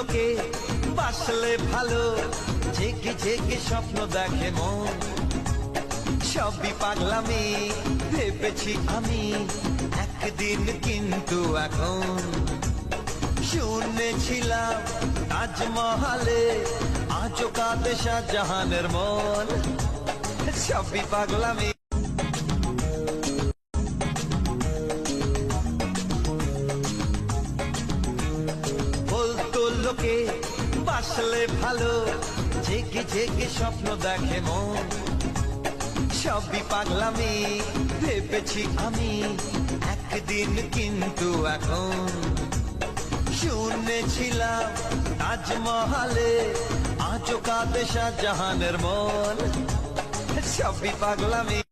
লোকে বাসলে ভালো, জেগে জেগে স্বপ্ন দেখে মন। সবই পাগলামি ভেবেছি আমি একদিন, কিন্তু এখন শুনেছিলাম তাজমহলে আজও কাঁদে শাহজাহানের মন। সবই পাগলামি। বলতো লোকে বাসলে ভালো, জেগে জেগে স্বপ্ন দেখে মন। সবই পাগলামি ভেবেছি আমি একদিন, কিন্তু এখন শুনেছিলাম তাজমহলে আজও কাঁদে শাহজাহানের মন। সবই পাগলামি।